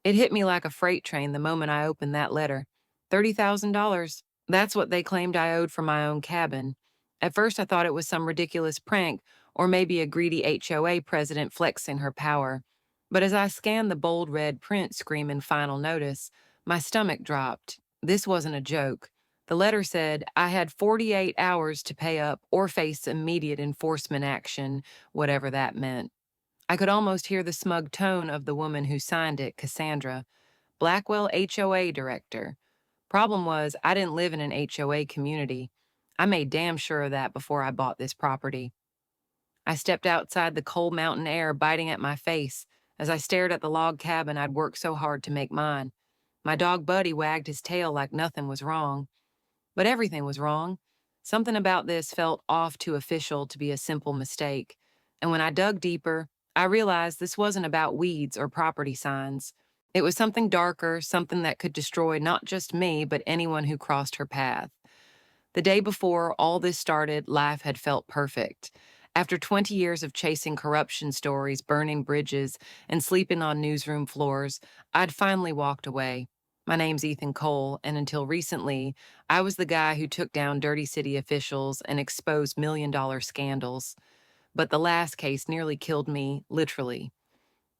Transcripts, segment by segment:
It hit me like a freight train the moment I opened that letter. $30,000. That's what they claimed I owed for my own cabin. At first, I thought it was some ridiculous prank or maybe a greedy HOA president flexing her power. But as I scanned the bold red print screaming final notice, my stomach dropped. This wasn't a joke. The letter said I had 48 hours to pay up or face immediate enforcement action, whatever that meant. I could almost hear the smug tone of the woman who signed it, Cassandra, Blackwell HOA director. Problem was, I didn't live in an HOA community. I made damn sure of that before I bought this property. I stepped outside the cold mountain air biting at my face as I stared at the log cabin I'd worked so hard to make mine. My dog Buddy wagged his tail like nothing was wrong. But everything was wrong. Something about this felt off too official to be a simple mistake. And when I dug deeper, I realized this wasn't about weeds or property signs. It was something darker, something that could destroy not just me, but anyone who crossed her path. The day before all this started, life had felt perfect. After 20 years of chasing corruption stories, burning bridges, and sleeping on newsroom floors, I'd finally walked away. My name's Ethan Cole, and until recently, I was the guy who took down dirty city officials and exposed million-dollar scandals. But the last case nearly killed me, literally.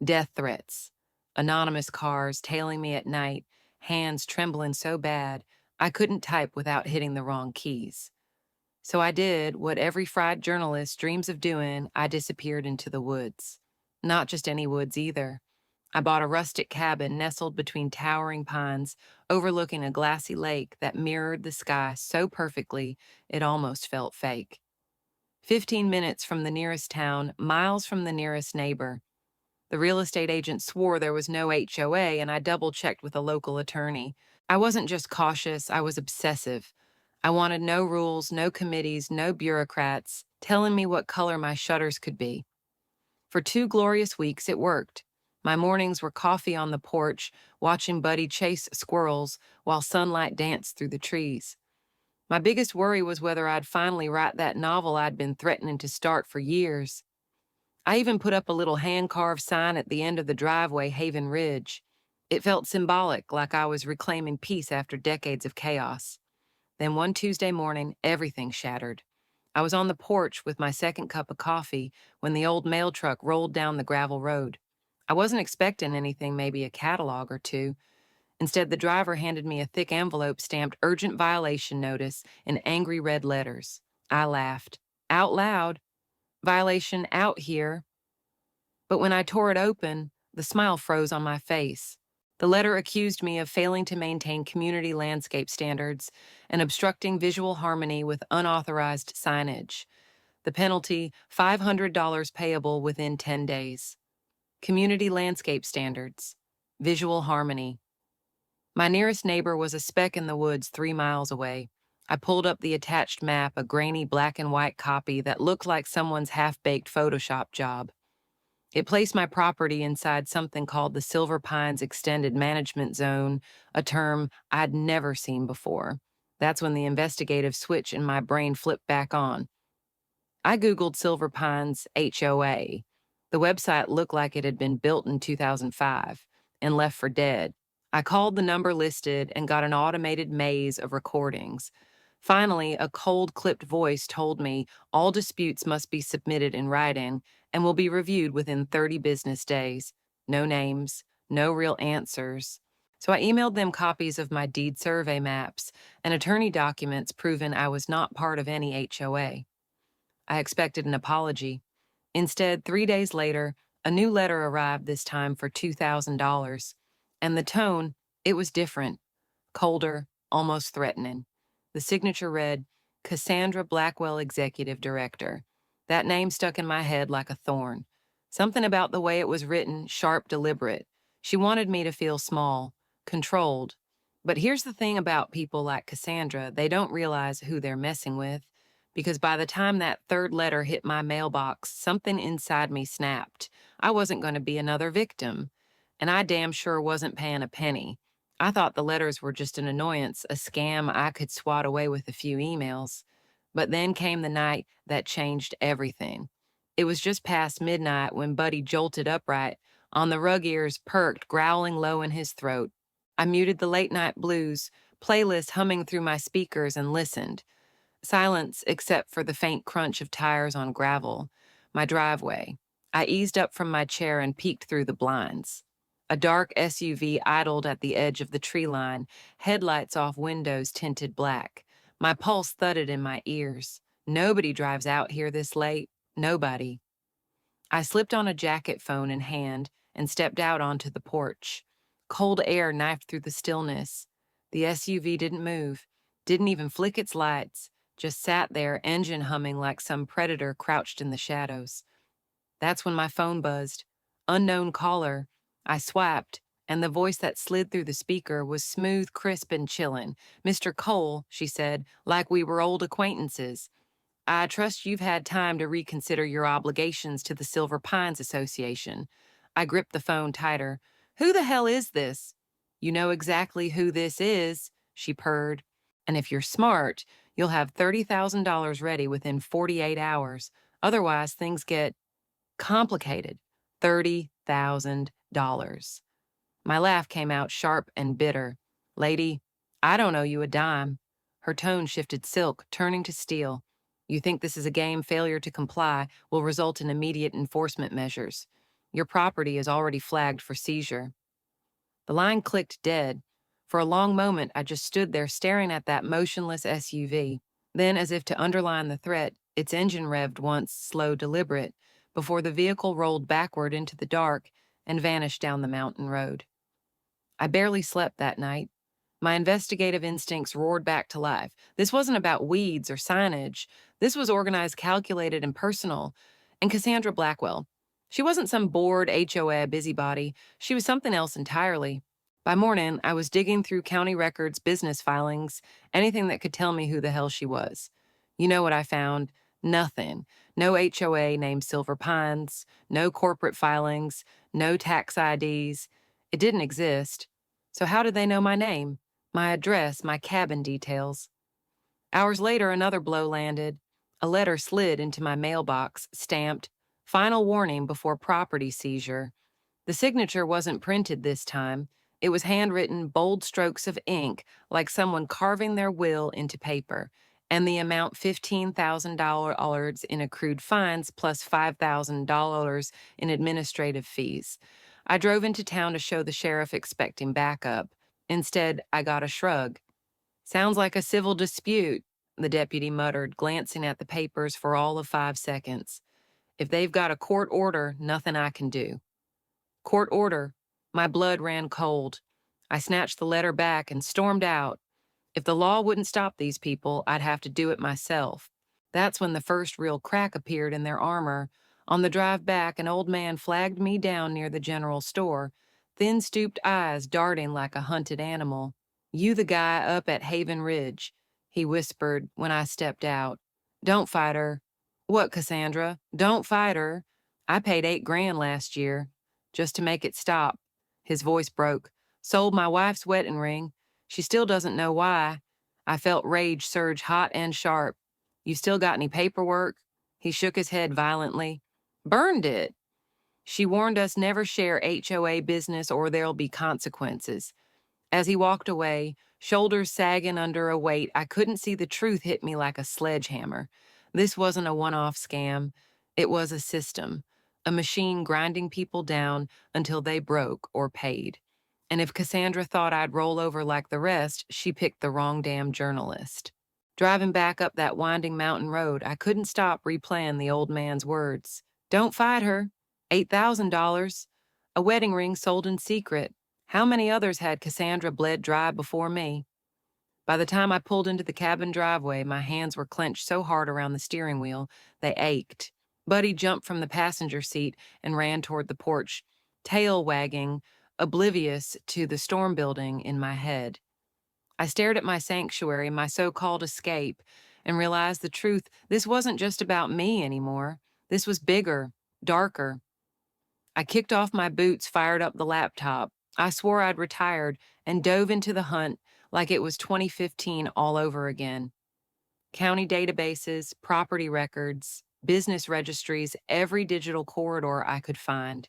Death threats, anonymous cars tailing me at night, hands trembling so bad I couldn't type without hitting the wrong keys. So I did what every fried journalist dreams of doing. I disappeared into the woods. Not just any woods either. I bought a rustic cabin nestled between towering pines, overlooking a glassy lake that mirrored the sky so perfectly it almost felt fake. 15 minutes from the nearest town, miles from the nearest neighbor. The real estate agent swore there was no HOA, and I double-checked with a local attorney. I wasn't just cautious, I was obsessive. I wanted no rules, no committees, no bureaucrats telling me what color my shutters could be. For 2 glorious weeks, it worked. My mornings were coffee on the porch, watching Buddy chase squirrels while sunlight danced through the trees. My biggest worry was whether I'd finally write that novel I'd been threatening to start for years. I even put up a little hand-carved sign at the end of the driveway, Haven Ridge. It felt symbolic, like I was reclaiming peace after decades of chaos. Then one Tuesday morning, everything shattered. I was on the porch with my second cup of coffee when the old mail truck rolled down the gravel road. I wasn't expecting anything, maybe a catalog or two. Instead, the driver handed me a thick envelope stamped urgent violation notice in angry red letters. I laughed. Out loud. Violation out here. But when I tore it open, the smile froze on my face. The letter accused me of failing to maintain community landscape standards and obstructing visual harmony with unauthorized signage. The penalty, $500 payable within 10 days. Community landscape standards. Visual harmony. My nearest neighbor was a speck in the woods 3 miles away. I pulled up the attached map, a grainy black and white copy that looked like someone's half-baked Photoshop job. It placed my property inside something called the Silver Pines Extended Management Zone, a term I'd never seen before. That's when the investigative switch in my brain flipped back on. I Googled Silver Pines HOA. The website looked like it had been built in 2005 and left for dead. I called the number listed and got an automated maze of recordings. Finally, a cold, clipped voice told me all disputes must be submitted in writing and will be reviewed within 30 business days. No names, no real answers. So I emailed them copies of my deed survey maps and attorney documents proving I was not part of any HOA. I expected an apology. Instead, 3 days later, a new letter arrived, this time for $2,000. And the tone, it was different, colder, almost threatening. The signature read, Cassandra Blackwell, Executive Director. That name stuck in my head like a thorn. Something about the way it was written, sharp, deliberate. She wanted me to feel small, controlled. But here's the thing about people like Cassandra, they don't realize who they're messing with. Because by the time that third letter hit my mailbox, something inside me snapped. I wasn't going to be another victim. And I damn sure wasn't paying a penny. I thought the letters were just an annoyance, a scam I could swat away with a few emails. But then came the night that changed everything. It was just past midnight when Buddy jolted upright, On the rug ears perked, growling low in his throat. I muted the late night blues, playlist humming through my speakers, and listened. Silence except for the faint crunch of tires on gravel. My driveway. I eased up from my chair and peeked through the blinds. A dark SUV idled at the edge of the tree line, headlights off windows tinted black. My pulse thudded in my ears. Nobody drives out here this late. Nobody. I slipped on a jacket, phone in hand, and stepped out onto the porch. Cold air knifed through the stillness. The SUV didn't move, didn't even flick its lights, just sat there, engine humming like some predator crouched in the shadows. That's when my phone buzzed. Unknown caller. I swiped, and the voice that slid through the speaker was smooth, crisp, and chillin'. "Mr. Cole," she said, like we were old acquaintances. "I trust you've had time to reconsider your obligations to the Silver Pines Association." I gripped the phone tighter. "Who the hell is this?" "You know exactly who this is," she purred. "And if you're smart, you'll have $30,000 ready within 48 hours. Otherwise, things get complicated." $30,000. My laugh came out sharp and bitter. "Lady, I don't owe you a dime." Her tone shifted silk, turning to steel. "You think this is a game? Failure to comply will result in immediate enforcement measures. Your property is already flagged for seizure." The line clicked dead. For a long moment, I just stood there staring at that motionless SUV. Then, as if to underline the threat, its engine revved once, slow, deliberate, before the vehicle rolled backward into the dark and vanished down the mountain road. I barely slept that night. My investigative instincts roared back to life. This wasn't about weeds or signage. This was organized, calculated, and personal. And Cassandra Blackwell. She wasn't some bored HOA busybody. She was something else entirely. By morning, I was digging through county records, business filings, anything that could tell me who the hell she was. You know what I found? Nothing. No HOA named Silver Pines, no corporate filings, no tax IDs. It didn't exist. So how did they know my name, my address, my cabin details? Hours later, another blow landed. A letter slid into my mailbox, stamped, "Final warning before property seizure." The signature wasn't printed this time. It was handwritten, bold strokes of ink, like someone carving their will into paper, and the amount $15,000 in accrued fines plus $5,000 in administrative fees. I drove into town to show the sheriff, expecting backup. Instead, I got a shrug. "Sounds like a civil dispute," the deputy muttered, glancing at the papers for all of 5 seconds. "If they've got a court order, nothing I can do." Court order. My blood ran cold. I snatched the letter back and stormed out. If the law wouldn't stop these people, I'd have to do it myself. That's when the first real crack appeared in their armor. On the drive back, an old man flagged me down near the general store, thin stooped eyes darting like a hunted animal. "You the guy up at Haven Ridge," he whispered when I stepped out. "Don't fight her." "What, Cassandra? Don't fight her." "I paid 8 grand last year, just to make it stop." His voice broke. "Sold my wife's wedding ring. She still doesn't know why." I felt rage surge hot and sharp. "You still got any paperwork?" He shook his head violently. "Burned it." "She warned us never share HOA business or there'll be consequences." As he walked away, shoulders sagging under a weight, I couldn't see the truth hit me like a sledgehammer. This wasn't a one-off scam. It was a system, a machine grinding people down until they broke or paid. And if Cassandra thought I'd roll over like the rest, she picked the wrong damn journalist. Driving back up that winding mountain road, I couldn't stop replaying the old man's words. "Don't fight her. $8,000. A wedding ring sold in secret. How many others had Cassandra bled dry before me?" By the time I pulled into the cabin driveway, my hands were clenched so hard around the steering wheel, they ached. Buddy jumped from the passenger seat and ran toward the porch, tail wagging, oblivious to the storm building in my head. I stared at my sanctuary, my so-called escape, and realized the truth. This wasn't just about me anymore. This was bigger, darker. I kicked off my boots, fired up the laptop. I swore I'd retired and dove into the hunt like it was 2015 all over again. County databases, property records, business registries, every digital corridor I could find.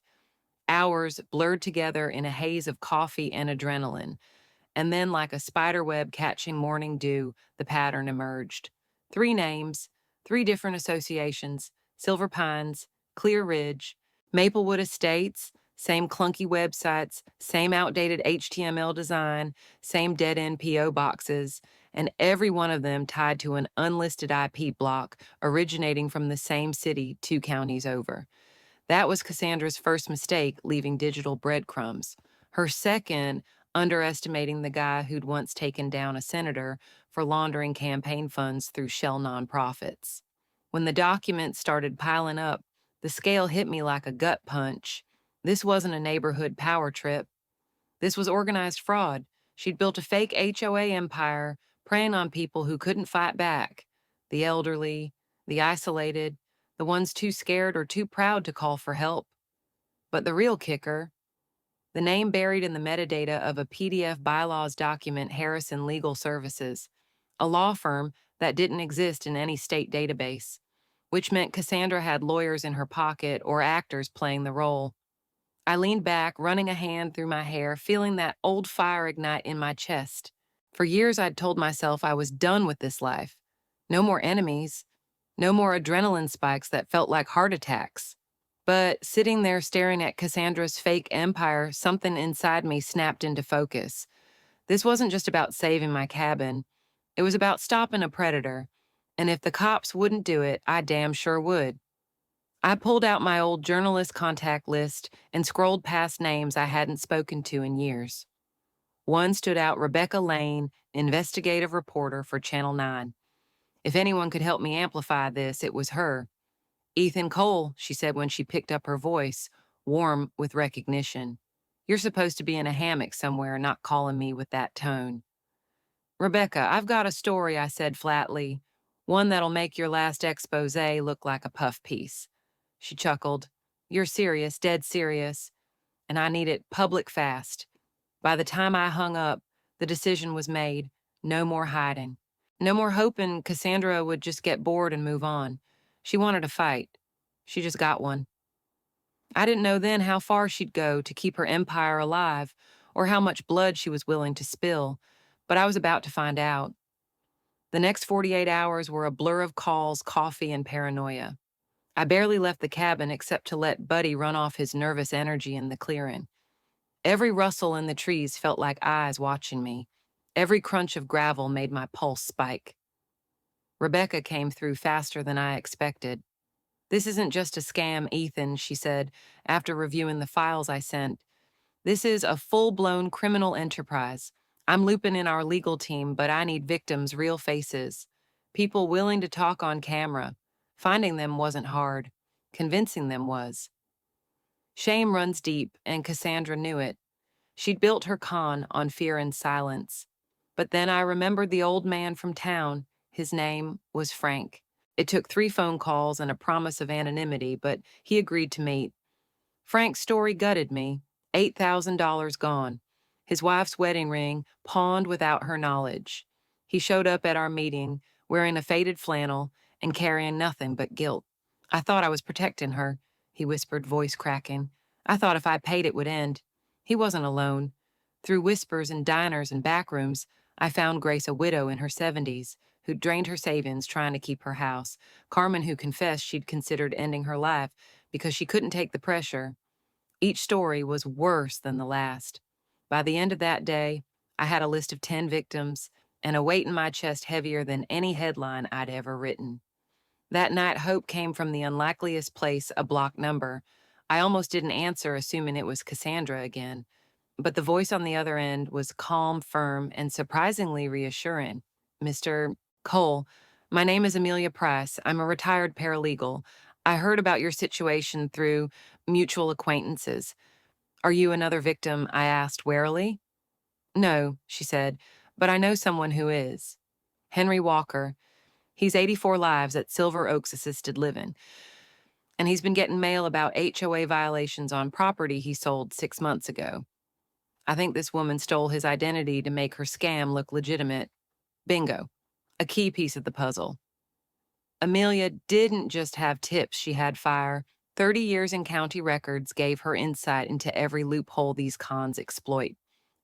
Hours blurred together in a haze of coffee and adrenaline. And then, like a spider web catching morning dew, the pattern emerged. 3 names, 3 different associations: Silver Pines, Clear Ridge, Maplewood Estates, same clunky websites, same outdated HTML design, same dead end PO boxes, and every one of them tied to an unlisted IP block originating from the same city 2 counties over. That was Cassandra's first mistake, leaving digital breadcrumbs. Her second, underestimating the guy who'd once taken down a senator for laundering campaign funds through shell nonprofits. When the documents started piling up, the scale hit me like a gut punch. This wasn't a neighborhood power trip. This was organized fraud. She'd built a fake HOA empire, preying on people who couldn't fight back: the elderly, the isolated, the ones too scared or too proud to call for help. But the real kicker, the name buried in the metadata of a PDF bylaws document: Harrison Legal Services, a law firm that didn't exist in any state database, which meant Cassandra had lawyers in her pocket or actors playing the role. I leaned back, running a hand through my hair, feeling that old fire ignite in my chest. For years, I'd told myself I was done with this life. No more enemies, no more adrenaline spikes that felt like heart attacks. But sitting there staring at Cassandra's fake empire, something inside me snapped into focus. This wasn't just about saving my cabin. It was about stopping a predator. And if the cops wouldn't do it, I damn sure would. I pulled out my old journalist contact list and scrolled past names I hadn't spoken to in years. One stood out: Rebecca Lane, investigative reporter for Channel 9. If anyone could help me amplify this, it was her. Ethan Cole, she said when she picked up her voice, warm with recognition. You're supposed to be in a hammock somewhere, not calling me with that tone. Rebecca, I've got a story, I said flatly. One that'll make your last expose look like a puff piece. She chuckled. You're serious, dead serious. And I need it public fast. By the time I hung up, the decision was made. No more hiding. No more hoping Cassandra would just get bored and move on. She wanted a fight. She just got one. I didn't know then how far she'd go to keep her empire alive, or how much blood she was willing to spill, but I was about to find out. The next 48 hours were a blur of calls, coffee, and paranoia. I barely left the cabin except to let Buddy run off his nervous energy in the clearing. Every rustle in the trees felt like eyes watching me. Every crunch of gravel made my pulse spike. Rebecca came through faster than I expected. This isn't just a scam, Ethan, she said, after reviewing the files I sent. This is a full-blown criminal enterprise. I'm looping in our legal team, but I need victims' real faces. People willing to talk on camera. Finding them wasn't hard. Convincing them was. Shame runs deep, and Cassandra knew it. She'd built her con on fear and silence. But then I remembered the old man from town. His name was Frank. It took 3 phone calls and a promise of anonymity, but he agreed to meet. Frank's story gutted me. $8,000 gone. His wife's wedding ring pawned without her knowledge. He showed up at our meeting, wearing a faded flannel and carrying nothing but guilt. I thought I was protecting her, he whispered, voice cracking. I thought if I paid it would end. He wasn't alone. Through whispers and diners and back rooms, I found Grace a widow in her 70s, who'd drained her savings trying to keep her house. Carmen, who confessed she'd considered ending her life because she couldn't take the pressure. Each story was worse than the last. By the end of that day, I had a list of 10 victims and a weight in my chest heavier than any headline I'd ever written. That night, hope came from the unlikeliest place, a block number. I almost didn't answer, assuming it was Cassandra again. But the voice on the other end was calm, firm, and surprisingly reassuring. Mr. Cole, my name is Amelia Price. I'm a retired paralegal. I heard about your situation through mutual acquaintances. Are you another victim? I asked warily. No, she said, but I know someone who is. Henry Walker. He's 84 lives at Silver Oaks Assisted Living, and he's been getting mail about HOA violations on property he sold 6 months ago. I think this woman stole his identity to make her scam look legitimate. Bingo. A key piece of the puzzle. Amelia didn't just have tips, she had fire. 30 years in county records gave her insight into every loophole these cons exploit.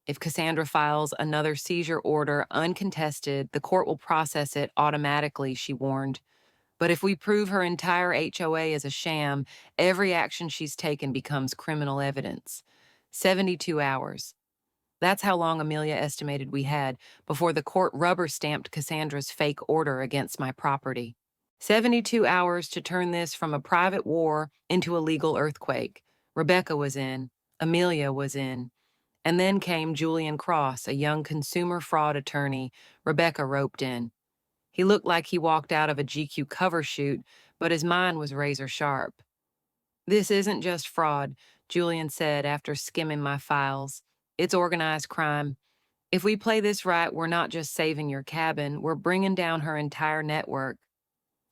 If Cassandra files another seizure order uncontested, the court will process it automatically, she warned. But if we prove her entire HOA is a sham, every action she's taken becomes criminal evidence. 72 hours. That's how long Amelia estimated we had before the court rubber stamped Cassandra's fake order against my property. 72 hours to turn this from a private war into a legal earthquake. Rebecca was in. Amelia was in. And then came Julian Cross, a young consumer fraud attorney Rebecca roped in. He looked like he walked out of a GQ cover shoot, but his mind was razor sharp. This isn't just fraud, Julian said after skimming my files. It's organized crime. If we play this right, we're not just saving your cabin, we're bringing down her entire network.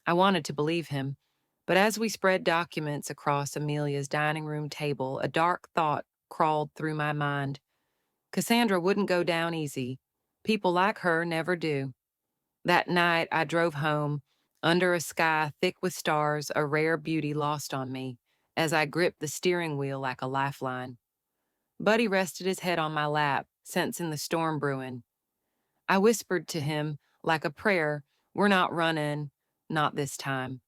I wanted to believe him, but as we spread documents across Amelia's dining room table, a dark thought crawled through my mind. Cassandra wouldn't go down easy. People like her never do. That night, I drove home, under a sky thick with stars, a rare beauty lost on me, as I gripped the steering wheel like a lifeline. Buddy rested his head on my lap, sensing the storm brewing. I whispered to him, like a prayer, "We're not running, not this time."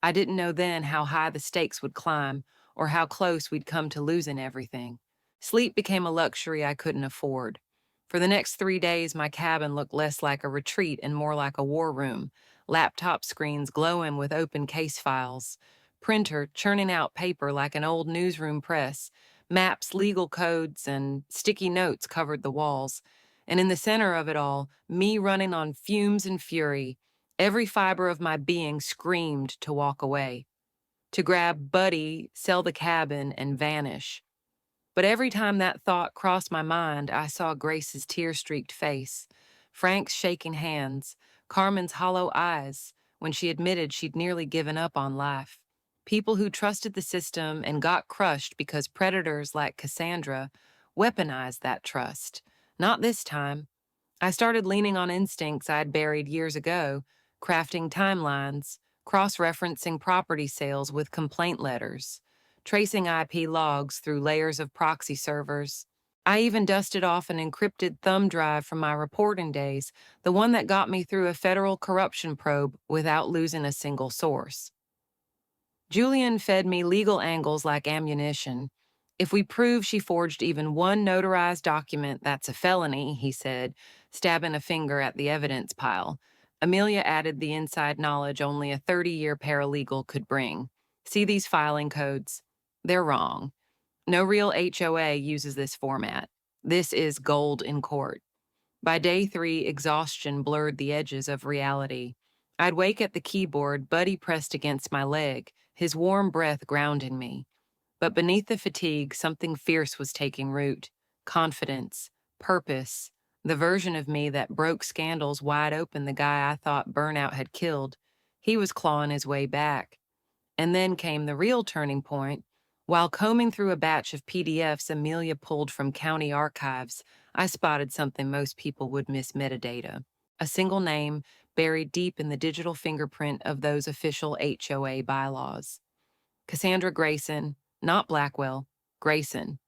I didn't know then how high the stakes would climb, or how close we'd come to losing everything. Sleep became a luxury I couldn't afford. For the next 3 days, my cabin looked less like a retreat and more like a war room, laptop screens glowing with open case files, printer churning out paper like an old newsroom press, maps, legal codes, and sticky notes covered the walls. And in the center of it all, me running on fumes and fury. Every fiber of my being screamed to walk away, to grab Buddy, sell the cabin, and vanish. But every time that thought crossed my mind, I saw Grace's tear-streaked face, Frank's shaking hands, Carmen's hollow eyes when she admitted she'd nearly given up on life. People who trusted the system and got crushed because predators like Cassandra weaponized that trust. Not this time. I started leaning on instincts I'd buried years ago, crafting timelines, cross-referencing property sales with complaint letters, tracing IP logs through layers of proxy servers. I even dusted off an encrypted thumb drive from my reporting days, the one that got me through a federal corruption probe without losing a single source. Julian fed me legal angles like ammunition. If we prove she forged even one notarized document, that's a felony, he said, stabbing a finger at the evidence pile. Amelia added the inside knowledge only a 30-year paralegal could bring. See these filing codes? They're wrong. No real HOA uses this format. This is gold in court. By day 3, exhaustion blurred the edges of reality. I'd wake at the keyboard, Buddy pressed against my leg, his warm breath grounding me. But beneath the fatigue, something fierce was taking root. Confidence, purpose, the version of me that broke scandals wide open the guy I thought burnout had killed. He was clawing his way back. And then came the real turning point. While combing through a batch of PDFs Amelia pulled from county archives, I spotted something most people would miss: metadata. A single name buried deep in the digital fingerprint of those official HOA bylaws. Cassandra Grayson, not Blackwell, Grayson.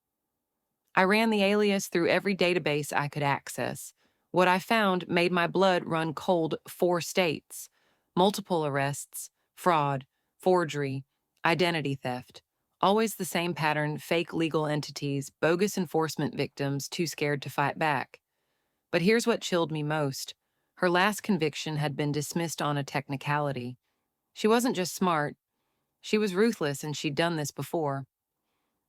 I ran the alias through every database I could access. What I found made my blood run cold 4 states. Multiple arrests, fraud, forgery, identity theft. Always the same pattern: fake legal entities, bogus enforcement victims too scared to fight back. But here's what chilled me most. Her last conviction had been dismissed on a technicality. She wasn't just smart. She was ruthless, and she'd done this before.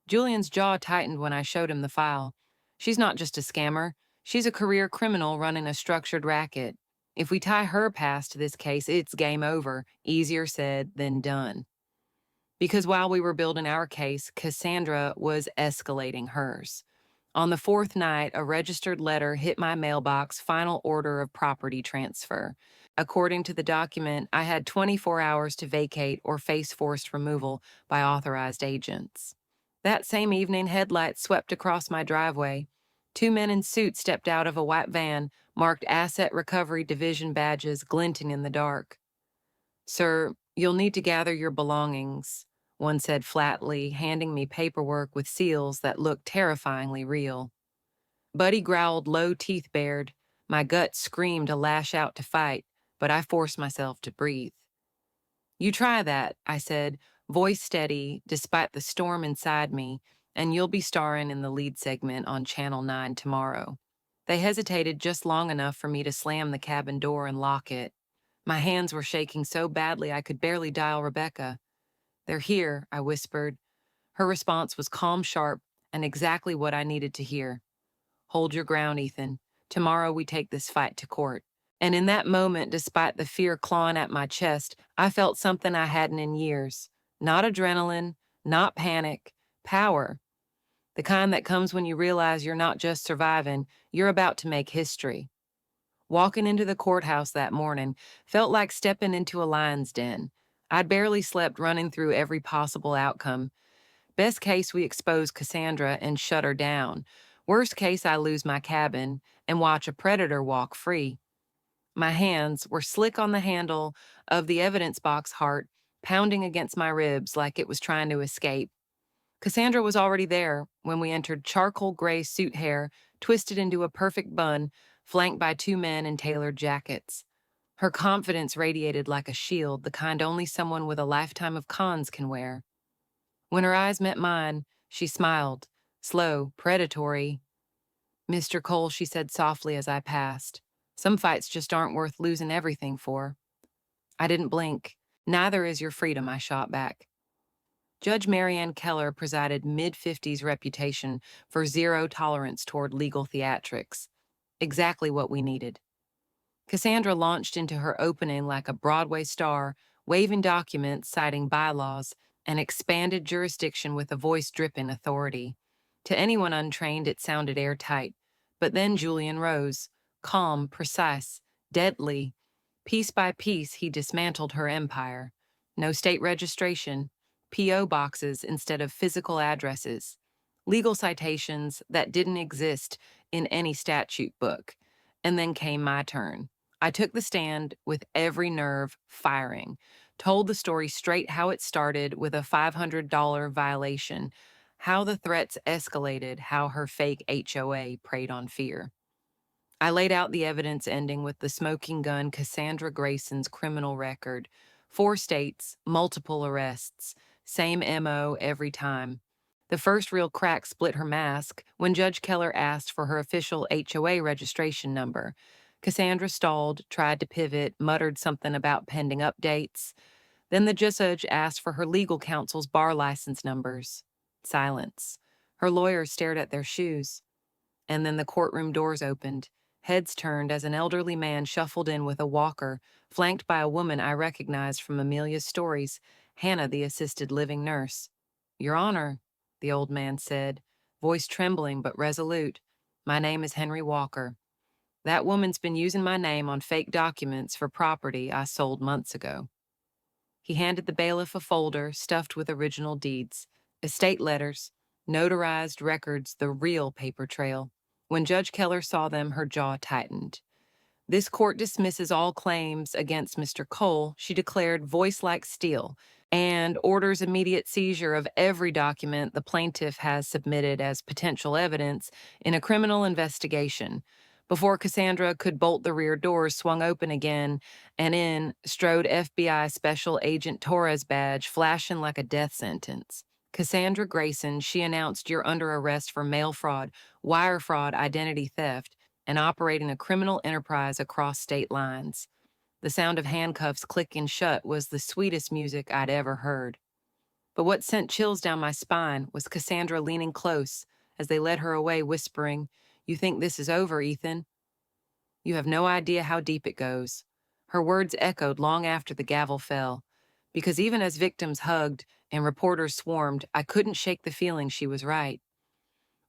Julian's jaw tightened when I showed him the file. She's not just a scammer. She's a career criminal running a structured racket. If we tie her past to this case, it's game over. Easier said than done. Because while we were building our case, Cassandra was escalating hers. On the 4th night, a registered letter hit my mailbox: final order of property transfer. According to the document, I had 24 hours to vacate or face forced removal by authorized agents. That same evening, headlights swept across my driveway. 2 men in suits stepped out of a white van, marked Asset Recovery Division badges glinting in the dark. "Sir, you'll need to gather your belongings," one said flatly, handing me paperwork with seals that looked terrifyingly real. Buddy growled, low teeth bared. My gut screamed to lash out to fight, but I forced myself to breathe. You try that, I said, voice steady despite the storm inside me, and you'll be starring in the lead segment on Channel 9 tomorrow. They hesitated just long enough for me to slam the cabin door and lock it. My hands were shaking so badly I could barely dial Rebecca. "They're here," I whispered. Her response was calm, sharp, and exactly what I needed to hear. "Hold your ground, Ethan. Tomorrow we take this fight to court." And in that moment, despite the fear clawing at my chest, I felt something I hadn't in years. Not adrenaline, not panic, power. The kind that comes when you realize you're not just surviving, you're about to make history. Walking into the courthouse that morning felt like stepping into a lion's den. I'd barely slept, running through every possible outcome. Best case, we expose Cassandra and shut her down. Worst case, I lose my cabin and watch a predator walk free. My hands were slick on the handle of the evidence box, heart pounding against my ribs like it was trying to escape. Cassandra was already there when we entered, charcoal gray suit hair twisted into a perfect bun, flanked by two men in tailored jackets. Her confidence radiated like a shield, the kind only someone with a lifetime of cons can wear. When her eyes met mine, she smiled, slow, predatory. "Mr. Cole," she said softly as I passed, "some fights just aren't worth losing everything for." I didn't blink. "Neither is your freedom," I shot back. Judge Marianne Keller presided, mid-50s, reputation for zero tolerance toward legal theatrics. Exactly what we needed. Cassandra launched into her opening like a Broadway star, waving documents, citing bylaws, and expanded jurisdiction with a voice dripping authority. To anyone untrained, it sounded airtight. But then Julian rose, calm, precise, deadly. Piece by piece, he dismantled her empire. No state registration, P.O. boxes instead of physical addresses, legal citations that didn't exist in any statute book. And then came my turn. I took the stand with every nerve firing, told the story straight, how it started with a $500 violation, how the threats escalated, how her fake HOA preyed on fear. I laid out the evidence, ending with the smoking gun, Cassandra Grayson's criminal record. 4 states, multiple arrests, same MO every time. The first real crack split her mask when Judge Keller asked for her official HOA registration number. Cassandra stalled, tried to pivot, muttered something about pending updates. Then the judge asked for her legal counsel's bar license numbers. Silence. Her lawyers stared at their shoes. And then the courtroom doors opened. Heads turned as an elderly man shuffled in with a walker, flanked by a woman I recognized from Amelia's stories, Hannah, the assisted living nurse. "Your Honor," the old man said, voice trembling but resolute, "my name is Henry Walker. That woman's been using my name on fake documents for property I sold months ago." He handed the bailiff a folder stuffed with original deeds, estate letters, notarized records, the real paper trail. When Judge Keller saw them, her jaw tightened. "This court dismisses all claims against Mr. Cole," she declared, voice like steel, "and orders immediate seizure of every document the plaintiff has submitted as potential evidence in a criminal investigation." Before Cassandra could bolt, the rear doors swung open again, and in strode FBI Special Agent Torres' badge, flashing like a death sentence. "Cassandra Grayson," she announced, "you're under arrest for mail fraud, wire fraud, identity theft, and operating a criminal enterprise across state lines." The sound of handcuffs clicking shut was the sweetest music I'd ever heard. But what sent chills down my spine was Cassandra leaning close as they led her away, whispering, "You think this is over, Ethan? You have no idea how deep it goes." Her words echoed long after the gavel fell, because even as victims hugged and reporters swarmed, I couldn't shake the feeling she was right.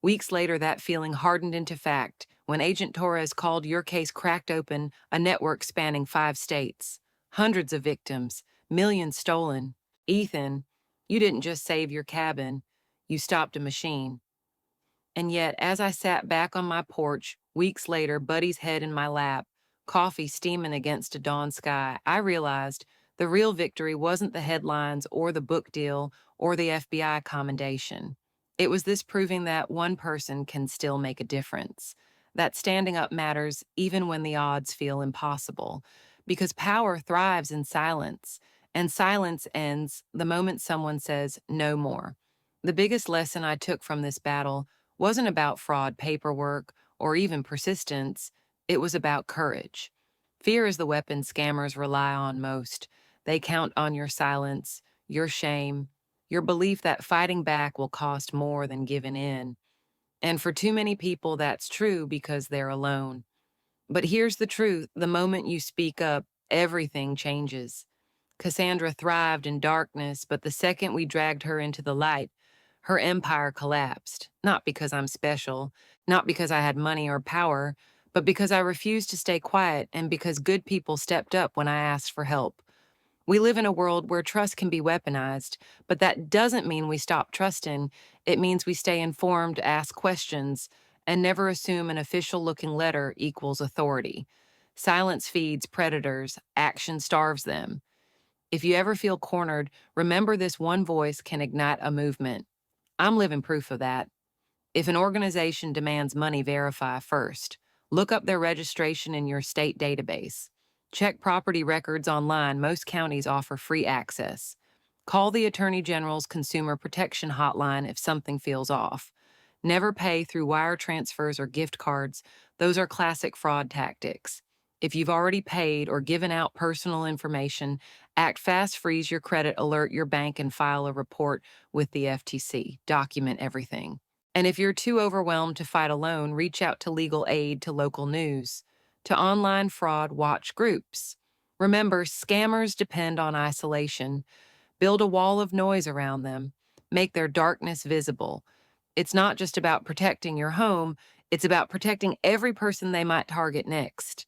Weeks later, that feeling hardened into fact when Agent Torres called your case cracked open, a network spanning 5 states. Hundreds of victims, millions stolen. "Ethan, you didn't just save your cabin, you stopped a machine." And yet, as I sat back on my porch, weeks later, Buddy's head in my lap, coffee steaming against a dawn sky, I realized The real victory wasn't the headlines or the book deal or the FBI commendation. It was this proving that one person can still make a difference, that standing up matters even when the odds feel impossible, because power thrives in silence, and silence ends the moment someone says no more. The biggest lesson I took from this battle wasn't about fraud paperwork or even persistence, it was about courage. Fear is the weapon scammers rely on most. They count on your silence, your shame, your belief that fighting back will cost more than giving in. And for too many people, that's true because they're alone. But here's the truth: the moment you speak up, everything changes. Cassandra thrived in darkness, but the second we dragged her into the light, her empire collapsed. Not because I'm special, not because I had money or power, but because I refused to stay quiet and because good people stepped up when I asked for help. We live in a world where trust can be weaponized, but that doesn't mean we stop trusting. It means we stay informed, ask questions, and never assume an official looking letter equals authority. Silence feeds predators, action starves them. If you ever feel cornered, remember this one voice can ignite a movement. I'm living proof of that. If an organization demands money, verify first. Look up their registration in your state database. Check property records online. Most counties offer free access. Call the Attorney General's Consumer Protection Hotline if something feels off. Never pay through wire transfers or gift cards. Those are classic fraud tactics. If you've already paid or given out personal information, act fast, freeze your credit, alert your bank, and file a report with the FTC. Document everything. And if you're too overwhelmed to fight alone, reach out to legal aid, to local news, to online fraud watch groups. Remember, scammers depend on isolation. Build a wall of noise around them. Make their darkness visible. It's not just about protecting your home, it's about protecting every person they might target next.